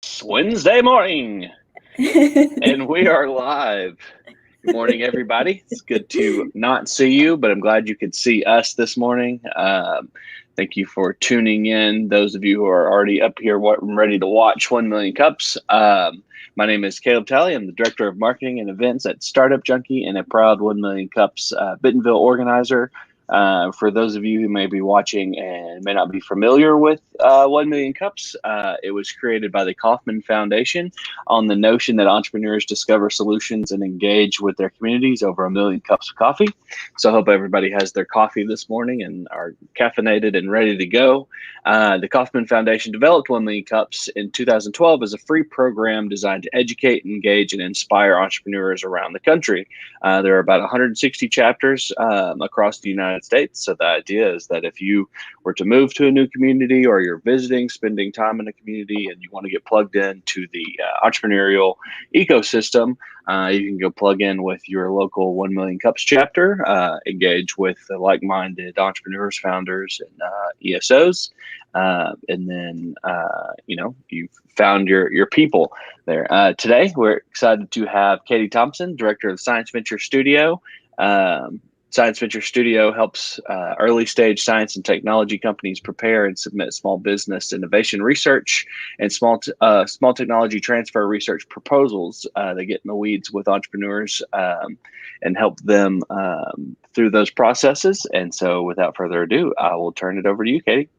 It's Wednesday morning, and we are live. Good morning, everybody. It's good to not see you, but I'm glad you could see us this morning. Thank you for tuning in. Those of you who are already up here ready to watch 1 Million Cups. My name is Caleb Talley. I'm the Director of Marketing and Events at Startup Junkie and a proud 1 Million Cups Bentonville organizer. For those of you who may be watching and may not be familiar with 1 Million Cups, it was created by the Kauffman Foundation on the notion that entrepreneurs discover solutions and engage with their communities over 1 million cups of coffee. So I hope everybody has their coffee this morning and are caffeinated and ready to go. The Kauffman Foundation developed 1 Million Cups in 2012 as a free program designed to educate, engage, and inspire entrepreneurs around the country. There are about 160 chapters across the United States. So the idea is that if you were to move to a new community or you're visiting, spending time in a community, and you want to get plugged into the entrepreneurial ecosystem, you can go plug in with your local 1 Million Cups chapter, engage with the like-minded entrepreneurs, founders, and ESOs. And then, you've found your people there. Today, we're excited to have Katie Thompson, Director of the Science Venture Studio. Science Venture Studio helps early stage science and technology companies prepare and submit small business innovation research and small technology transfer research proposals. They get in the weeds with entrepreneurs and help them through those processes. And so without further ado, I will turn it over to you, Katie.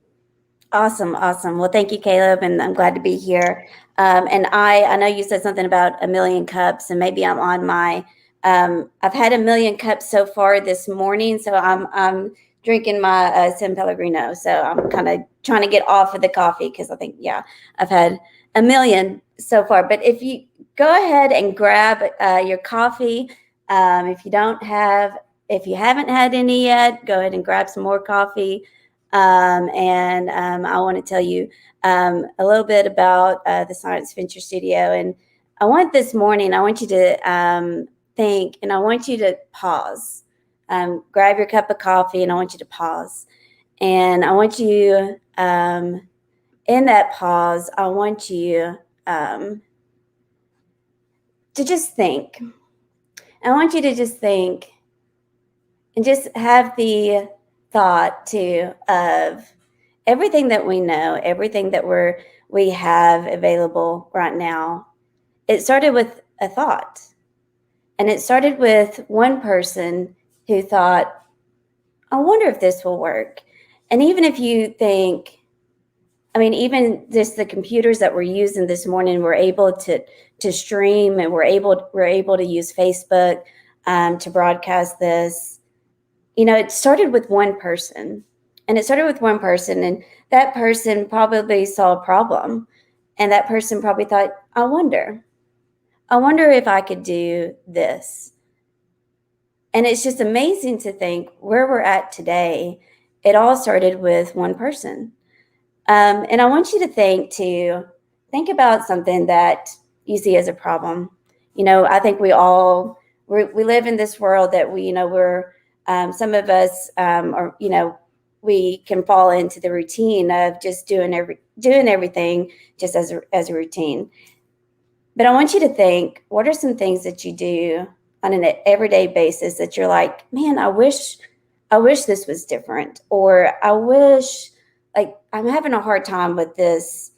Awesome. Well, thank you, Caleb, and I'm glad to be here. And I know you said something about 1 million cups, and maybe I'm on my I've had 1 million cups so far this morning, so I'm drinking my San Pellegrino. So I'm kind of trying to get off of the coffee because I think, I've had 1 million so far. But if you go ahead and grab your coffee, if you haven't had any yet, go ahead and grab some more coffee. And I want to tell you a little bit about the Science Venture Studio. And I want you to think, and I want you to pause. Grab your cup of coffee, and I want you to pause. And I want you, in that pause, I want you to just think. I want you to just think and just have the thought too of everything that we know, everything that we have available right now. It started with a thought. And it started with one person who thought, I wonder if this will work. And even if you think, even just the computers that we're using this morning, we're able to stream, and we're able to use Facebook to broadcast this. It started with one person. And that person probably saw a problem. And that person probably thought, I wonder if I could do this. And it's just amazing to think where we're at today. It all started with one person. And I want you to think about something that you see as a problem. I think we live in this world that we're some of us we can fall into the routine of just doing everything just as a routine. But I want you to think, what are some things that you do on an everyday basis that you're like, man, I wish this was different, or I wish, I'm having a hard time with this,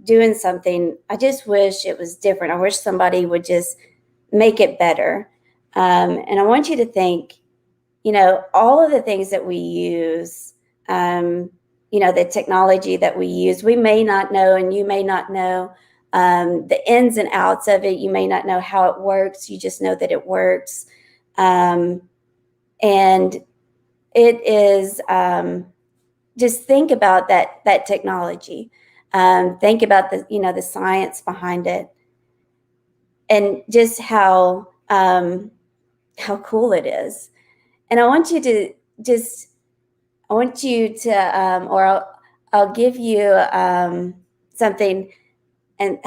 doing something. I just wish it was different. I wish somebody would just make it better. And I want you to think, all of the things that we use, the technology that we use, we may not know, and you may not know the ins and outs of it. You may not know how it works. You just know that it works. And it is, just think about that technology. Think about the science behind it, and just how cool it is. And I want you to or I'll give you something, and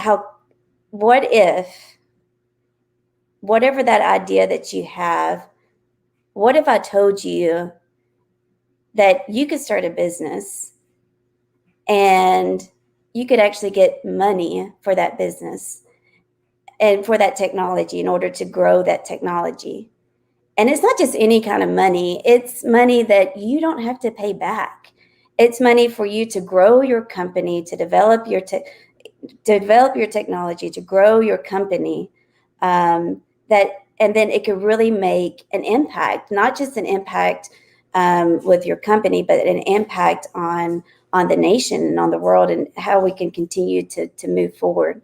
what if, whatever that idea that you have, what if I told you that you could start a business and you could actually get money for that business and for that technology in order to grow that technology. And it's not just any kind of money, it's money that you don't have to pay back. It's money for you to grow your company, to develop your technology, to grow your company. That and then it could really make an impact, not just an impact with your company, but an impact on the nation and on the world, and how we can continue to move forward.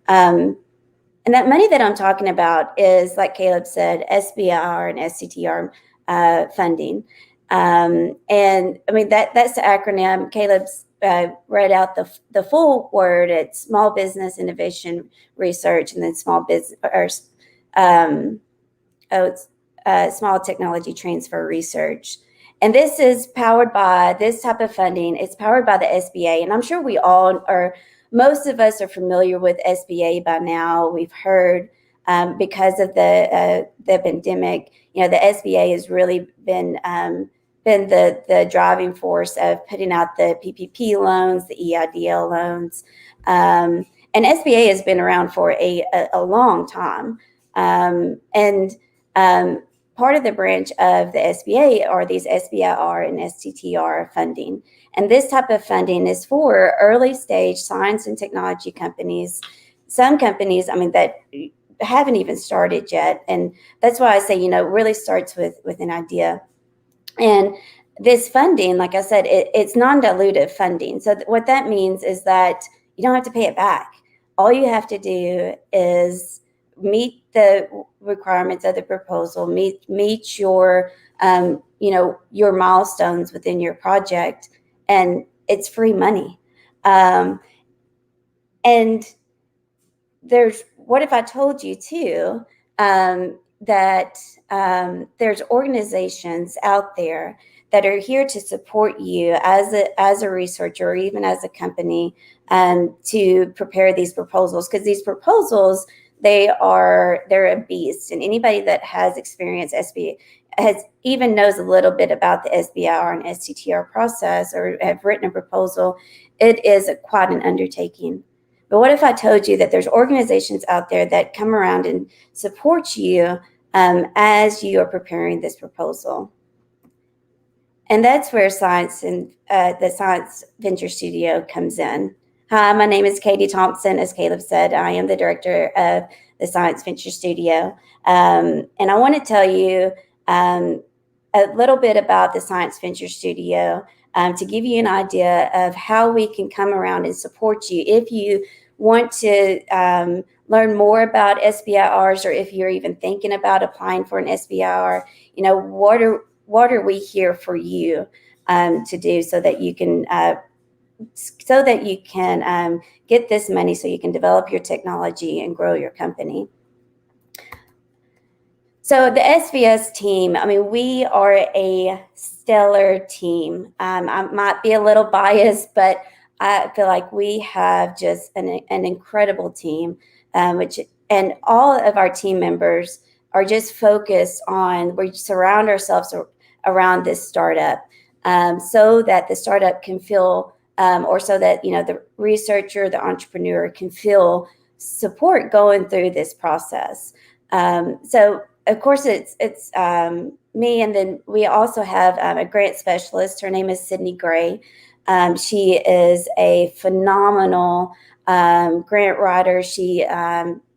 And that money that I'm talking about is, like Caleb said, SBIR and SCTR funding. And I mean, that's the acronym. Caleb's read out the full word. It's Small Business Innovation Research, and then Small Business, or it's Small Technology Transfer Research. And this is powered by this type of funding. It's powered by the SBA, and I'm sure we all are. Most of us are familiar with SBA by now. We've heard because of the pandemic. You know, the SBA has really been the driving force of putting out the PPP loans, the EIDL loans, and SBA has been around for a long time. And part of the branch of the SBA are these SBIR and STTR funding. And this type of funding is for early stage science and technology companies. Some companies, I mean, that haven't even started yet. And that's why I say, you know, it really starts with an idea. And this funding, like I said, it's non-dilutive funding. So what that means is that you don't have to pay it back. All you have to do is meet the requirements of the proposal, meet your your milestones within your project, and it's free money. And there's, what if I told you too that there's organizations out there that are here to support you as a researcher, or even as a company, to prepare these proposals, because these proposals, they're a beast. And anybody that has experienced even knows a little bit about the SBIR and STTR process, or have written a proposal, it is quite an undertaking. But what if I told you that there's organizations out there that come around and support you as you are preparing this proposal? And that's where science and the Science Venture Studio comes in. Hi, my name is Katie Thompson. As Caleb said, I am the director of the Science Venture Studio. And I want to tell you a little bit about the Science Venture Studio to give you an idea of how we can come around and support you. If you want to learn more about SBIRs, or if you're even thinking about applying for an SBIR, you know, what are we here for you to do, so that you can get this money, so you can develop your technology and grow your company. So the SVS team, I mean, we are a stellar team. I might be a little biased, but I feel like we have just an incredible team, and all of our team members are just focused on, we surround ourselves around this startup, so that the startup can feel, or so that, you know, the researcher, the entrepreneur can feel support going through this process. So of course it's me, and then we also have a grant specialist. Her name is Sydney Gray. She is a phenomenal grant writer. She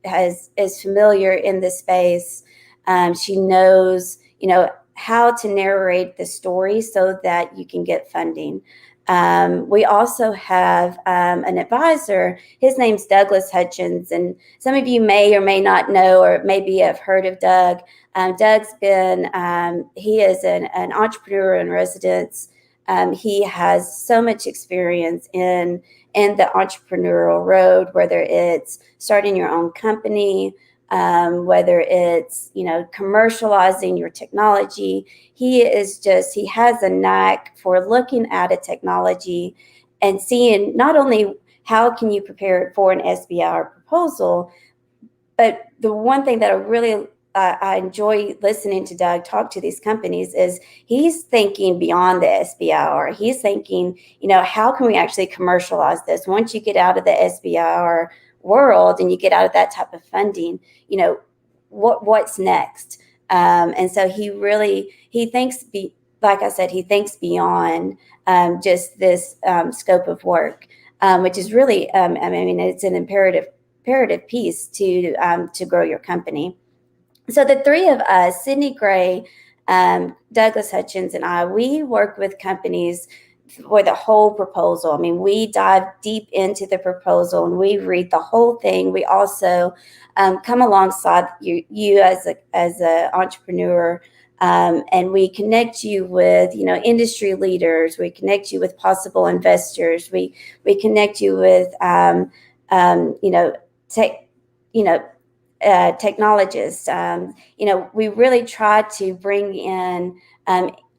is familiar in this space. She knows, you know, how to narrate the story so that you can get funding. We also have an advisor. His name's Douglas Hutchins, and some of you may or may not know, or maybe have heard of Doug. Doug's been, he is an entrepreneur in residence. He has so much experience in the entrepreneurial road, whether it's starting your own company, whether it's, you know, commercializing your technology. He has a knack for looking at a technology and seeing not only how can you prepare it for an SBIR proposal, but the one thing that I really I enjoy listening to Doug talk to these companies is he's thinking beyond the SBIR. He's thinking, how can we actually commercialize this? Once you get out of the SBIR world and you get out of that type of funding, what's next? And so he thinks, like I said, he thinks beyond just this scope of work, which is really, it's an imperative piece to grow your company. So the three of us, Sydney Gray, Douglas Hutchins, and I, we work with companies for the whole proposal. We dive deep into the proposal and we read the whole thing. We also come alongside you as an entrepreneur, and we connect you with industry leaders. We connect you with possible investors. We connect you with tech technologists. We really try to bring in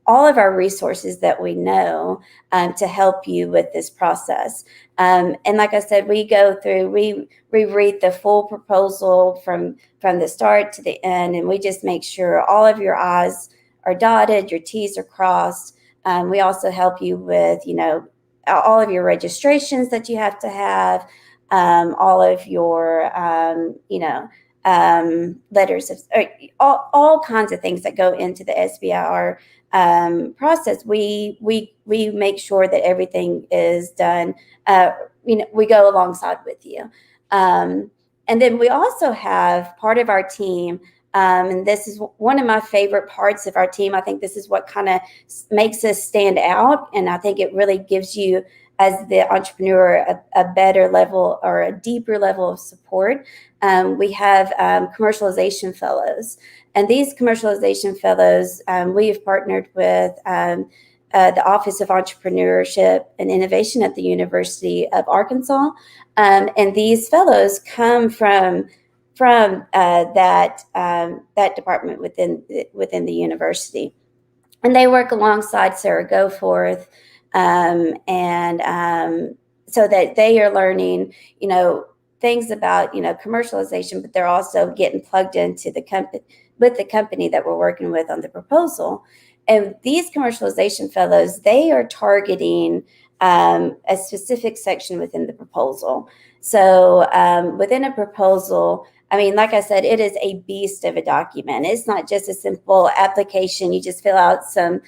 all of our resources that we know to help you with this process. And like I said, we go through, we read the full proposal from the start to the end, and we just make sure all of your I's are dotted, your T's are crossed. We also help you with, all of your registrations that you have to have, all of your, letters of, all kinds of things that go into the SBIR process. We make sure that everything is done. We go alongside with you. And then we also have part of our team, and this is one of my favorite parts of our team. I think this is what kind of makes us stand out, and I think it really gives you, as the entrepreneur, a better level or a deeper level of support. We have Commercialization Fellows. And these Commercialization Fellows, we have partnered with the Office of Entrepreneurship and Innovation at the University of Arkansas. And these fellows come from that department within the university. And they work alongside Sarah Goforth, so that they are learning, things about, commercialization, but they're also getting plugged into the company that we're working with on the proposal. And these Commercialization Fellows, they are targeting a specific section within the proposal. So within a proposal, like I said, it is a beast of a document. It's not just a simple application. You just fill out a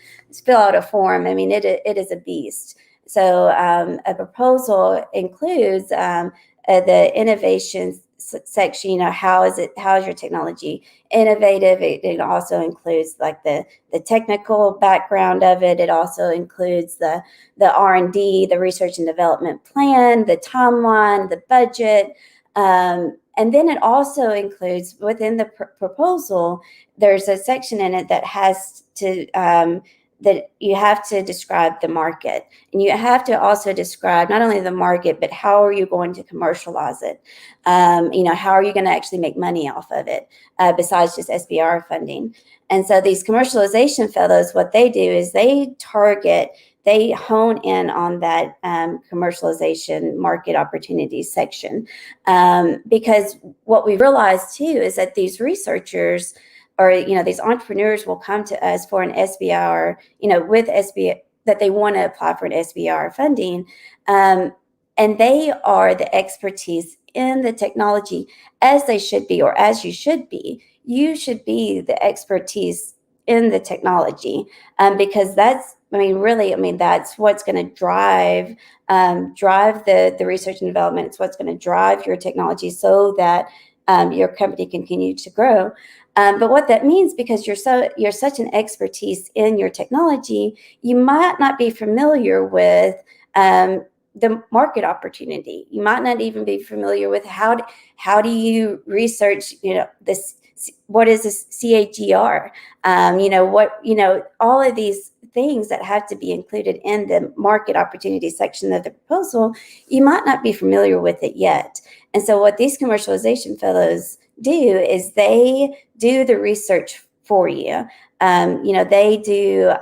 form. It is a beast. So a proposal includes the innovation section. How is your technology innovative? It also includes like the technical background of it. It also includes the R&D, the research and development plan, the timeline, the budget. And then it also includes, within the proposal, there's a section in it that has to that you have to describe the market, and you have to also describe not only the market, but how are you going to commercialize it? How are you going to actually make money off of it besides just SBR funding? And so these Commercialization Fellows, what they do is they hone in on that commercialization market opportunities section, because what we realized too is that these researchers, or these entrepreneurs, will come to us for an SBR, with SBR, that they want to apply for an SBR funding, and they are the expertise in the technology, as they should be, or as you should be. You should be the expertise in the technology, because that's, that's what's going to drive the research and development. It's what's going to drive your technology so that your company can continue to grow. But what that means, because you're such an expertise in your technology, you might not be familiar with the market opportunity. You might not even be familiar with how do you research, this, what is this CAGR? All of these things that have to be included in the market opportunity section of the proposal, you might not be familiar with it yet. And so what these Commercialization Fellows do is they do the research for you. They do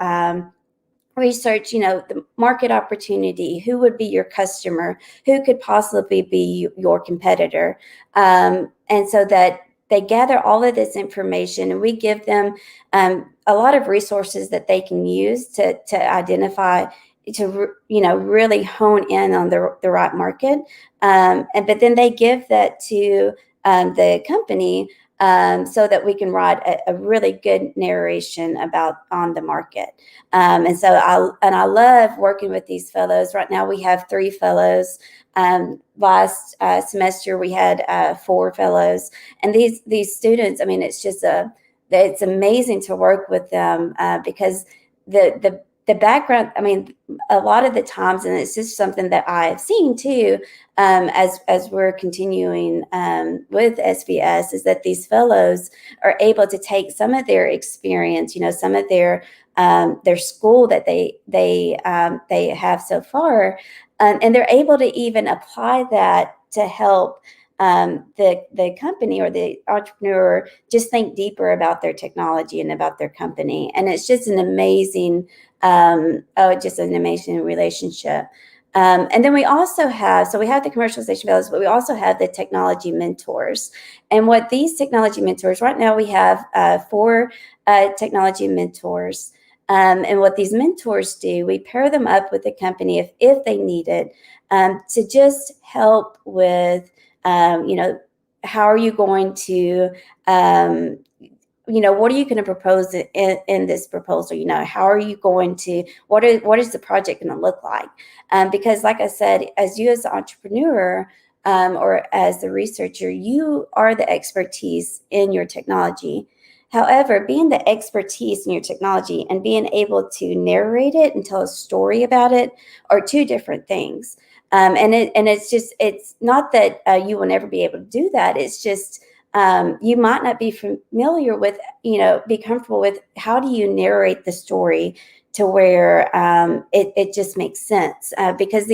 research, the market opportunity, who would be your customer, who could possibly be your competitor. And so that they gather all of this information, and we give them a lot of resources that they can use to identify, to really hone in on the right market, but then they give that to the company, so that we can write a really good narration about on the market. And I love working with these fellows. Right now we have 3 fellows. Last semester we had 4 fellows, and these students, I mean, it's amazing to work with them, because the background, I mean, a lot of the times, and it's just something that I've seen too, as we're continuing with SVS, is that these fellows are able to take some of their experience, some of their school that they have so far, and they're able to even apply that to help the company or the entrepreneur just think deeper about their technology and about their company. And it's just an amazing, just an amazing relationship. And then we also have, so we have the Commercialization Fellows, but we also have the technology mentors. And what these technology mentors, right now we have 4 technology mentors. And what these mentors do, we pair them up with the company if they need it, to just help with, how are you going to, what are you going to propose in this proposal? How are you going to, what is the project going to look like? Because like I said, as you as the entrepreneur, or as the researcher, you are the expertise in your technology. However, being the expertise in your technology and being able to narrate it and tell a story about it are 2 different things. It's not that you will never be able to do that. It's just you might not be familiar with, be comfortable with how do you narrate the story to where it just makes sense. Because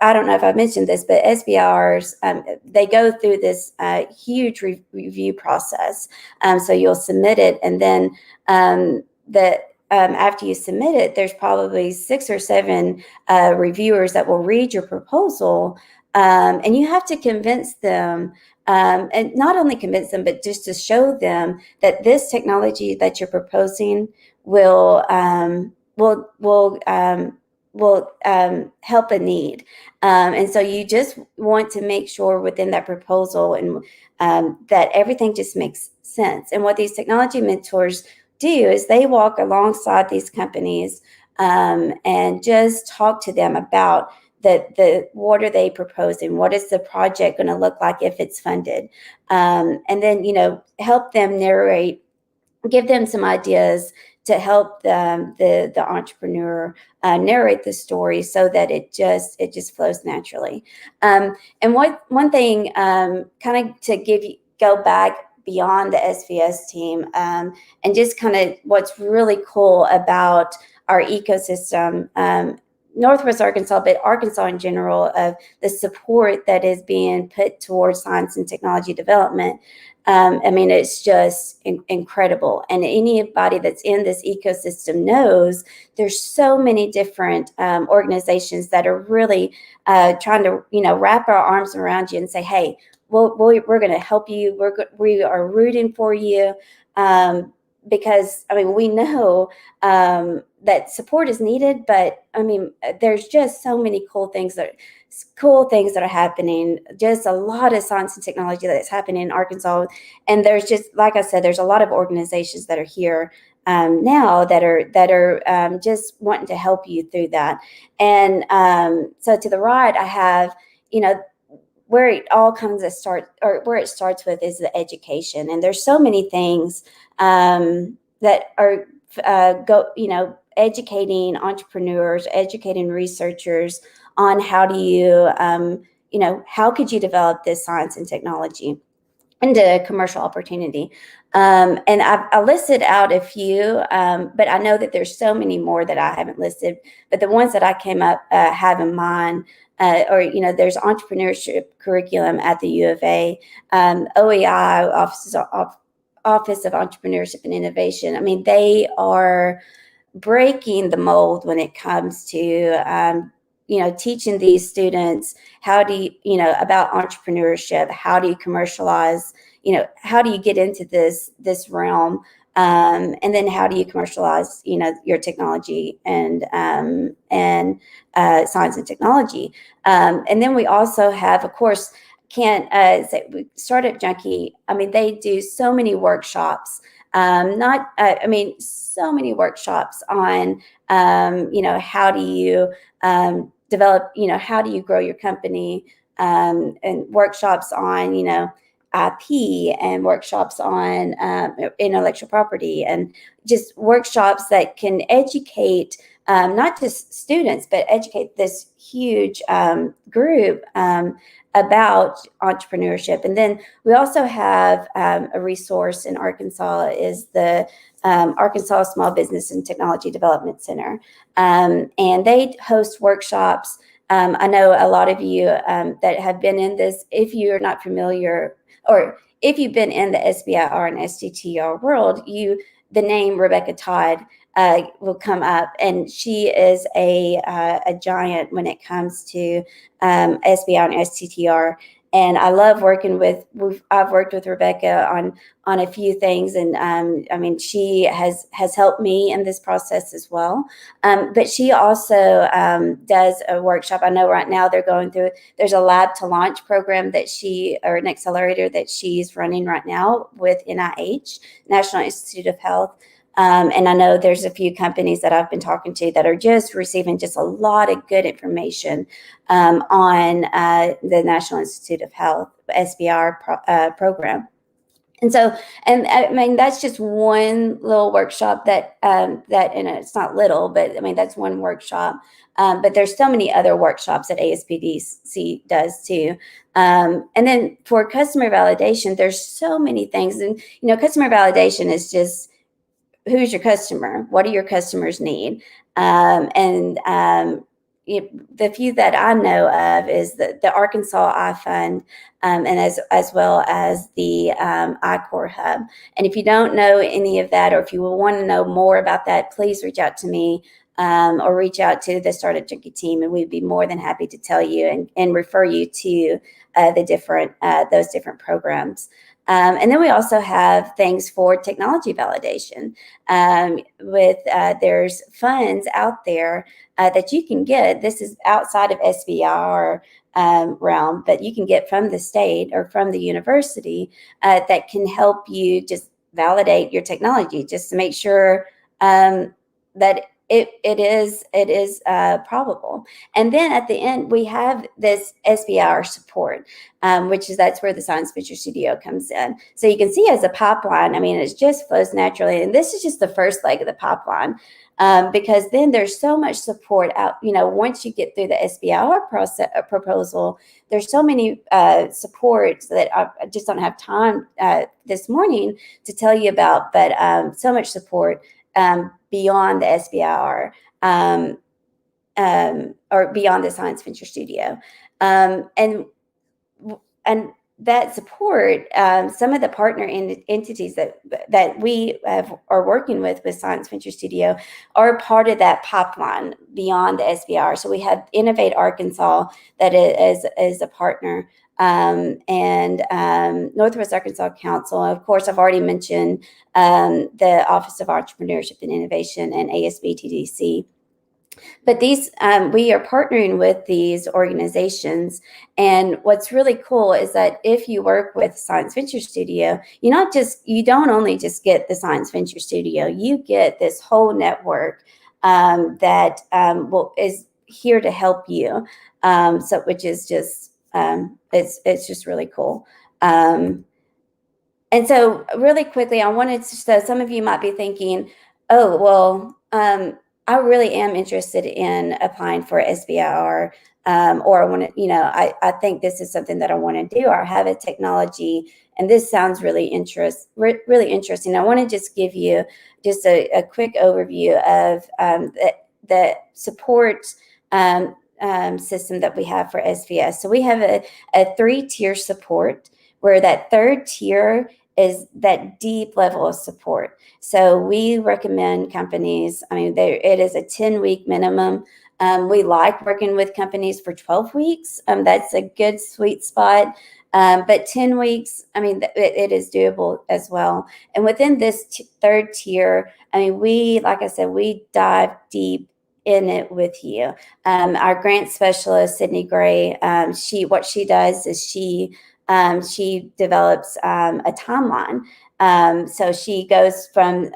I don't know if I've mentioned this, but SBRs, they go through this huge review process. So you'll submit it, and then after you submit it, there's probably 6 or 7 reviewers that will read your proposal, and you have to convince them, and not only convince them, but just to show them that this technology that you're proposing will help a need. And so you just want to make sure within that proposal and that everything just makes sense. And what these technology mentors do is they walk alongside these companies, and just talk to them about what are they proposing? What is the project going to look like if it's funded? And then, help them narrate, give them some ideas to help the entrepreneur narrate the story so that it just flows naturally. And one thing, kind of to go back beyond the SVS team, and just kind of what's really cool about our ecosystem, Northwest Arkansas, but Arkansas in general, of the support that is being put towards science and technology development. I mean, it's just incredible. And anybody that's in this ecosystem knows there's so many different organizations that are really trying to, wrap our arms around you and say, hey, we're going to help you. We are rooting for you. Because, I mean, we know that support is needed, but I mean, there's just so many cool things that are happening. Just a lot of science and technology that's happening in Arkansas. And there's just, like I said, there's a lot of organizations that are here now that are just wanting to help you through that. And so to the right, I have, where it all comes to start, or where it starts with, is the education. And there's so many things that are educating entrepreneurs, educating researchers on how do you, how could you develop this science and technology into commercial opportunity. And I listed out a few, but I know that there's so many more that I haven't listed. But the ones that I came up have in mind, there's entrepreneurship curriculum at the U of A, OEI, Office of Entrepreneurship and Innovation. I mean, they are breaking the mold when it comes to teaching these students how do you about entrepreneurship, how do you commercialize, how do you get into this realm, and then how do you commercialize, your technology and science and technology. And then we also have, of course, can't say Startup Junkie. I mean, they do so many workshops. Not, I mean, so many workshops on, how do you develop, how do you grow your company, and workshops on, IP, and workshops on intellectual property, and just workshops that can educate not just students, but educate this huge group about entrepreneurship. And then we also have a resource in Arkansas, is the Arkansas Small Business and Technology Development Center. And they host workshops. I know a lot of you that have been in this, if you're not familiar, or if you've been in the SBIR and STTR world, the name Rebecca Todd will come up, and she is a giant when it comes to SBI and STTR. And I love working with. I've worked with Rebecca on a few things, and I mean, she has helped me in this process as well. But she also does a workshop. I know right now they're going through. There's a lab to launch program or an accelerator that she's running right now with NIH, National Institute of Health. And I know there's a few companies that I've been talking to that are just receiving just a lot of good information on the National Institute of Health SBR program. And so, and I mean, that's just one little workshop that, and it's not little, but I mean, that's one workshop. But there's so many other workshops that ASPDC does too. And then for customer validation, there's so many things. And, customer validation is just, who's your customer? What do your customers need? The few that I know of is the Arkansas iFund, and as well as the iCore Hub. And if you don't know any of that, or if you want to know more about that, please reach out to me or reach out to the Startup Junkie team, and we'd be more than happy to tell you and refer you to those different programs. And then we also have things for technology validation. There's funds out there that you can get. This is outside of SBIR realm, but you can get from the state or from the university that can help you just validate your technology, just to make sure that it is probable. And then at the end, we have this SBIR support, that's where the Science Venture Studio comes in. So you can see as a pipeline, I mean, it just flows naturally. And this is just the first leg of the pipeline, because then there's so much support out, once you get through the SBIR proposal, there's so many supports that I just don't have time this morning to tell you about, but so much support beyond the SBIR or beyond the Science Venture Studio. And that support, some of the partner entities that we are working with Science Venture Studio are part of that pipeline beyond the SBIR. So we have Innovate Arkansas that is a partner, and Northwest Arkansas Council. Of course, I've already mentioned the Office of Entrepreneurship and Innovation and ASBTDC. But these, we are partnering with these organizations. And what's really cool is that if you work with Science Venture Studio, you don't only just get the Science Venture Studio, you get this whole network that is here to help you. Which is just, it's just really cool. And so really quickly, so some of you might be thinking, oh, well, I really am interested in applying for SBIR, or I want to, I think this is something that I want to do, or I have a technology, and this sounds really interesting. I want to just give you just a quick overview of the support system that we have for SVS. So we have a 3-tier support, where that third tier is that deep level of support. So we recommend companies, it is a 10-week minimum We like working with companies for 12 weeks. That's a good sweet spot. But 10 weeks, I mean, it is doable as well. And within this third tier, I mean, like I said, we dive deep in it with you. Our grant specialist, Sydney Gray, what she does is she develops a timeline. So she goes from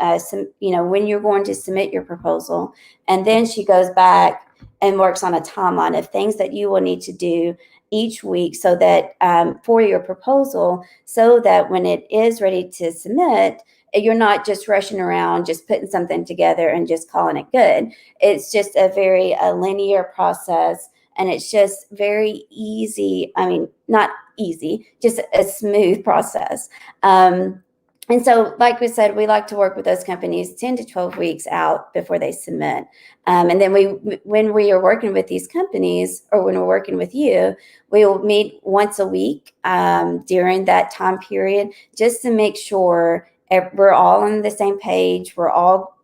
when you're going to submit your proposal, and then she goes back and works on a timeline of things that you will need to do each week, so that for your proposal, so that when it is ready to submit, you're not just rushing around, just putting something together and just calling it good. It's just a very linear process, and it's just very easy. I mean, not easy, just a smooth process. And so, like we said, we like to work with those companies 10 to 12 weeks out before they submit. And then when we are working with these companies, or when we're working with you, we will meet once a week during that time period, just to make sure we're all on the same page. We're all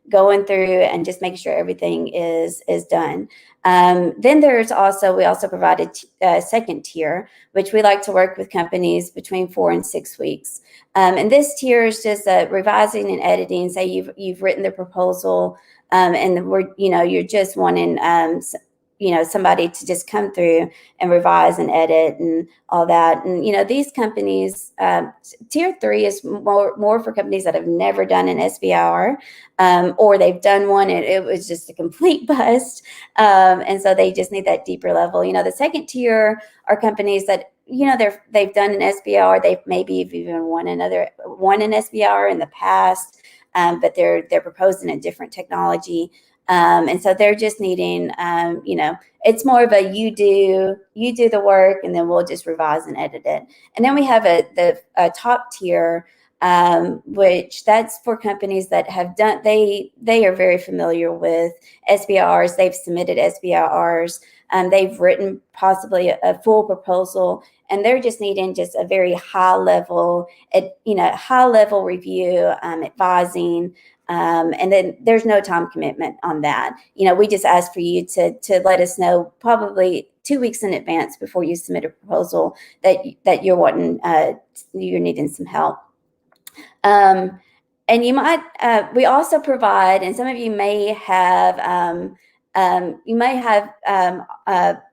going through and just making sure everything is done. Then we also provide a second tier, which we like to work with companies between 4 and 6 weeks. And this tier is just revising and editing. Say you've written the proposal, and you're just wanting somebody to just come through and revise and edit and all that. And these companies, tier 3 is more for companies that have never done an SBIR, or they've done one and it was just a complete bust, and so they just need that deeper level. The second tier are companies that they've done an SBIR, they've maybe even won an SBIR in the past, but they're proposing a different technology. And so they're just needing, it's more of a you do the work, and then we'll just revise and edit it. And then we have the top tier, which that's for companies that have done, they are very familiar with SBIRs. They've submitted SBIRs. They've written possibly a full proposal, and they're just needing just a very high level review, advising. And then there's no time commitment on that. We just ask for you to let us know probably 2 weeks in advance before you submit a proposal that you're needing some help. And you might, we also provide, and some of you may have,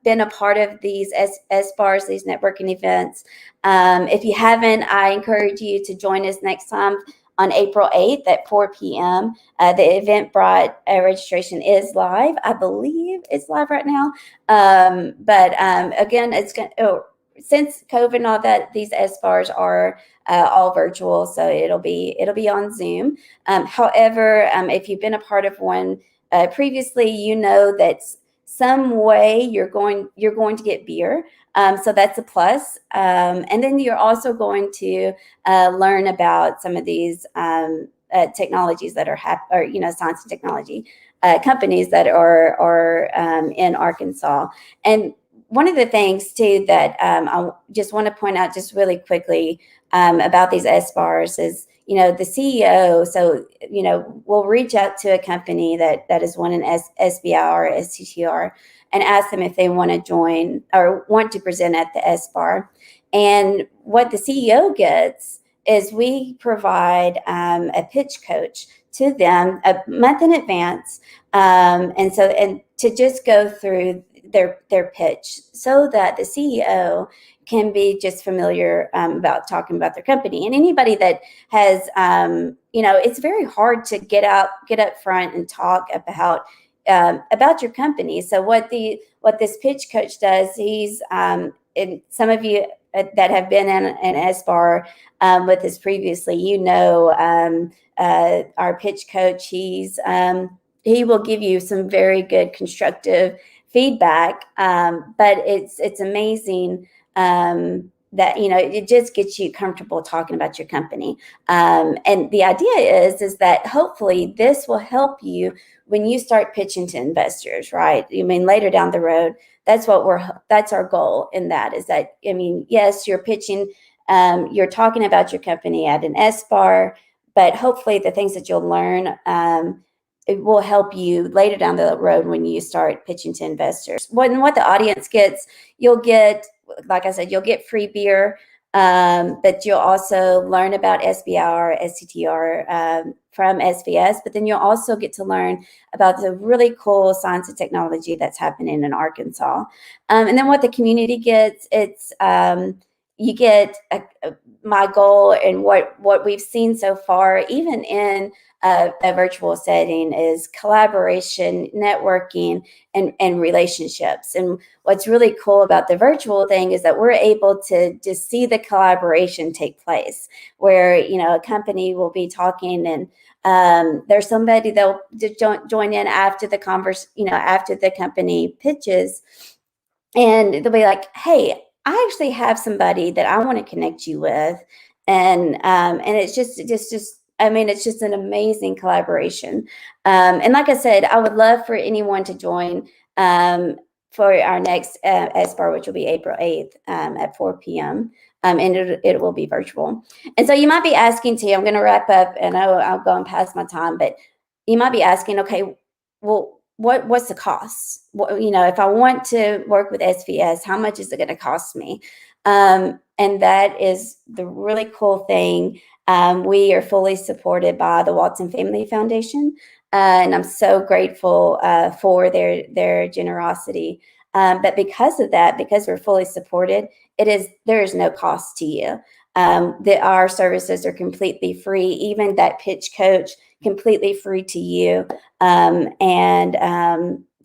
been a part of these SBARs, these networking events. If you haven't, I encourage you to join us next time on April 8th at 4 p.m. The Eventbrite registration is live. I believe it's live right now. But again, it's going to, since COVID and all that, these SBARs are all virtual, so it'll be on Zoom. However, if you've been a part of one previously, that some way you're going to get beer. So that's a plus. And then you're also going to learn about some of these technologies that are science and technology companies that are in Arkansas. And one of the things too that I just want to point out just really quickly about these SBARs is, the CEO. So, we'll reach out to a company that has won an SBI or STTR and ask them if they want to join or want to present at the SBAR. And what the CEO gets is we provide a pitch coach to them a month in advance, and to just go through their pitch, so that the CEO can be just familiar about talking about their company. And anybody that has, it's very hard to get up front and talk about your company. So what this pitch coach does, he's and some of you that have been in an SBAR with us previously, our pitch coach, he will give you some very good constructive feedback, but it's amazing that it just gets you comfortable talking about your company, and the idea is that hopefully this will help you when you start pitching to investors, right? Later down the road, that's our goal in that, is that, yes, you're pitching, you're talking about your company at an SBAR, but hopefully the things that you'll learn it will help you later down the road when you start pitching to investors. What the audience gets, you'll get, like I said, you'll get free beer, but you'll also learn about SBR, STTR from SVS, but then you'll also get to learn about the really cool science and technology that's happening in Arkansas. And then what the community gets, it's you get my goal, and what we've seen so far, even in a virtual setting, is collaboration, networking, and relationships. And what's really cool about the virtual thing is that we're able to just see the collaboration take place, where a company will be talking, and there's somebody that'll just join in after the after the company pitches, and they'll be like, "Hey, I actually have somebody that I want to connect you with," and it's just I mean, it's just an amazing collaboration. And like I said, I would love for anyone to join for our next SBAR, which will be April 8th at 4 p.m. And it will be virtual. And so you might be asking, T, I'm going to wrap up, and I'll go and pass my time, but you might be asking, okay, well, what's the cost? If I want to work with SVS, how much is it going to cost me? And that is the really cool thing. We are fully supported by the Watson Family Foundation, and I'm so grateful for their generosity. But because of that, because we're fully supported, there is no cost to you. Our services are completely free. Even that pitch coach, completely free to you. So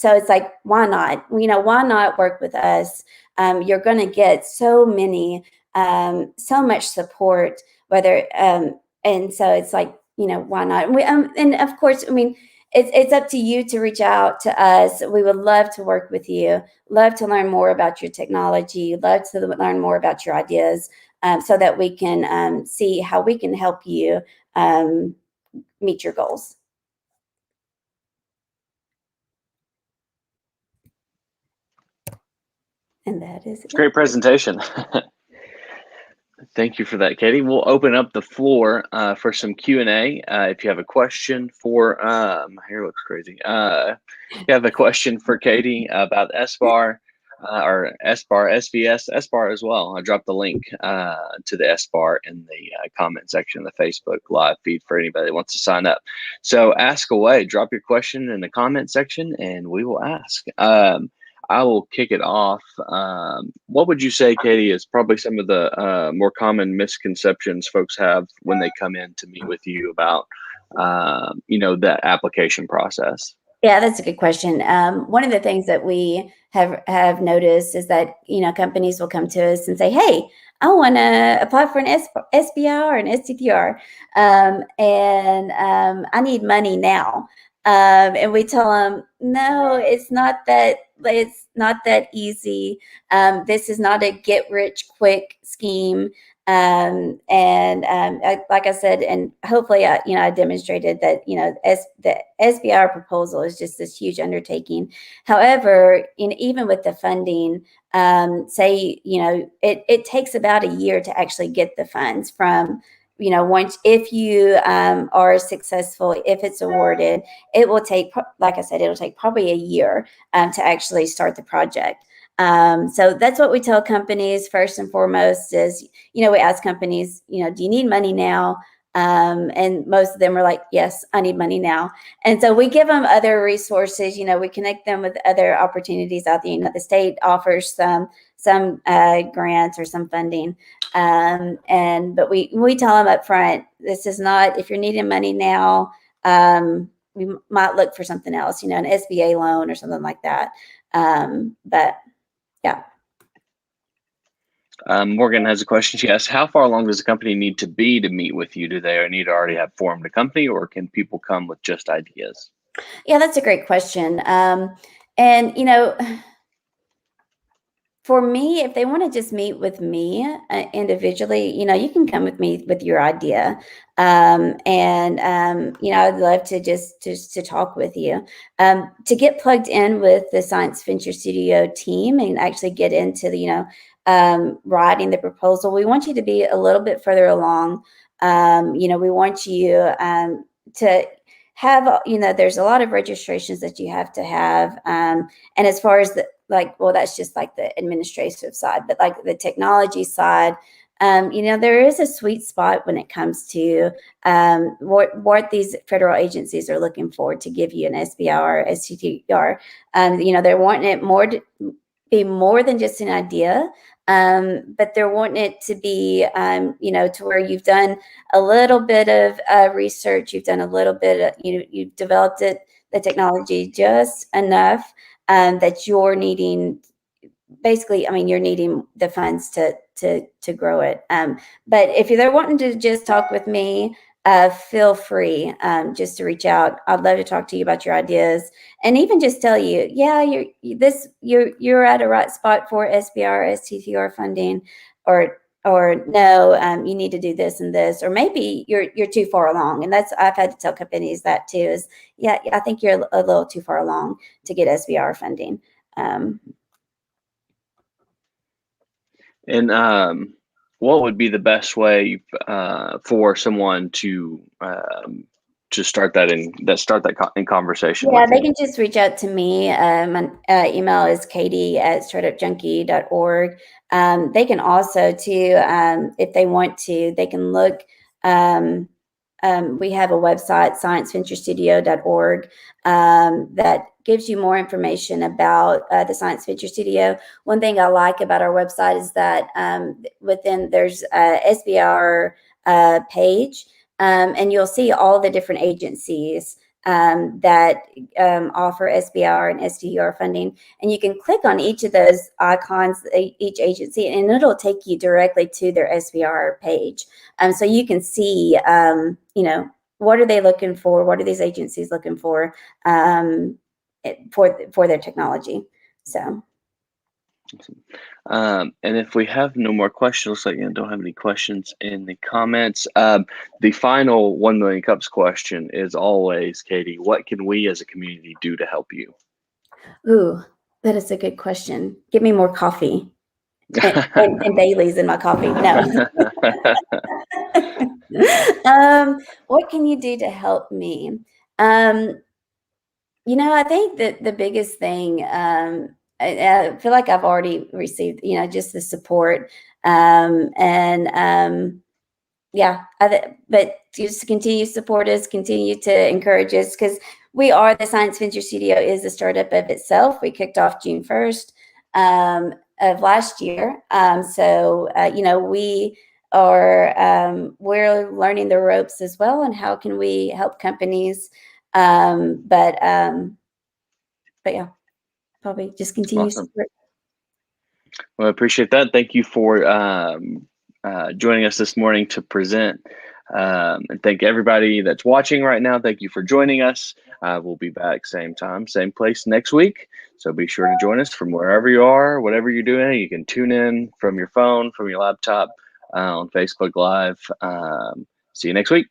it's like, why not? Why not work with us? You're going to get so much support, and so it's like, why not? And of course, I mean, it's up to you to reach out to us. We would love to work with you, love to learn more about your technology, love to learn more about your ideas, so that we can see how we can help you meet your goals. And that is it. Great presentation. Thank you for that, Katie. We'll open up the floor for some Q&A. If you have a question for, my hair looks crazy. If you have a question for Katie about SBAR or SBAR, SVS, SBAR as well, I dropped the link to the SBAR in the comment section of the Facebook live feed for anybody that wants to sign up. So ask away, drop your question in the comment section, and we will ask. I will kick it off. What would you say, Katie, is probably some of the more common misconceptions folks have when they come in to meet with you about, the application process? Yeah, that's a good question. One of the things that we have noticed is that, companies will come to us and say, "Hey, I want to apply for an SBR or an STTR, and I need money now." And we tell them, "No, it's not that. It's not that easy. This is not a get rich quick scheme." Like I said, and hopefully, I demonstrated that, the SBR proposal is just this huge undertaking. However, even with the funding, it takes about a year to actually get the funds from, if you are successful, if it's awarded, it will take, like I said, it'll take probably a year to actually start the project. So that's what we tell companies first and foremost is, we ask companies, do you need money now? And most of them are like, "Yes, I need money now." And so we give them other resources. We connect them with other opportunities out there. The state offers some grants or some funding. But we tell them up front, this is not, if you're needing money now, we might look for something else, an SBA loan or something like that. But yeah. Morgan has a question. She asks, how far along does a company need to be to meet with you? Do they need to already have formed a company, or can people come with just ideas? Yeah, that's a great question. And, for me, if they want to just meet with me individually, you can come with me with your idea. I'd love to just to talk with you. To get plugged in with the Science Venture Studio team and actually get into the, writing the proposal, we want you to be a little bit further along. We want you to have, there's a lot of registrations that you have to have. And as far as well, that's just like the administrative side, but like the technology side, there is a sweet spot when it comes to what these federal agencies are looking for to give you an SBR, STTR. They're wanting it more to be more than just an idea, but they're wanting it to be, to where you've done a little bit of research, you've done a little bit of, you've developed the technology just enough that you're needing, basically, you're needing the funds to grow it. But if they're wanting to just talk with me, feel free just to reach out. I'd love to talk to you about your ideas, and even just tell you, yeah, you're at a right spot for SBR, STTR funding, or no, you need to do this and this, or maybe you're too far along. And I've had to tell companies that too. Is yeah, I think you're a little too far along to get SBR funding. And what would be the best way for someone to start that in conversation Yeah, with they you? can just reach out to me. My email is katie@startupjunkie.org. They can also, too, if they want to, they can look. We have a website, scienceventurestudio.org, that gives you more information about the Science Venture Studio. One thing I like about our website is that there's a SBR page, and you'll see all the different agencies that offer SBR and STR funding. And you can click on each of those icons, each agency, and it'll take you directly to their SBR page. So you can see, what are they looking for? What are these agencies looking for for their technology? So. And if we have no more questions, looks like you don't have any questions in the comments. The final 1 Million Cups question is always, Katie, what can we as a community do to help you? Ooh, that is a good question. Give me more coffee and Bailey's in my coffee. No. What can you do to help me? I think that the biggest thing, I feel like I've already received, just the support, and yeah, but just continue to support us, continue to encourage us, because the Science Venture Studio is a startup of itself. We kicked off June 1st of last year. So, we we're learning the ropes as well, and how can we help companies. But yeah, probably just continue Awesome. support. Well, I appreciate that. Thank you for joining us this morning to present. And thank everybody that's watching right now. Thank you for joining us. We'll be back same time, same place next week. So be sure to join us from wherever you are, whatever you're doing. You can tune in from your phone, from your laptop, on Facebook Live. See you next week.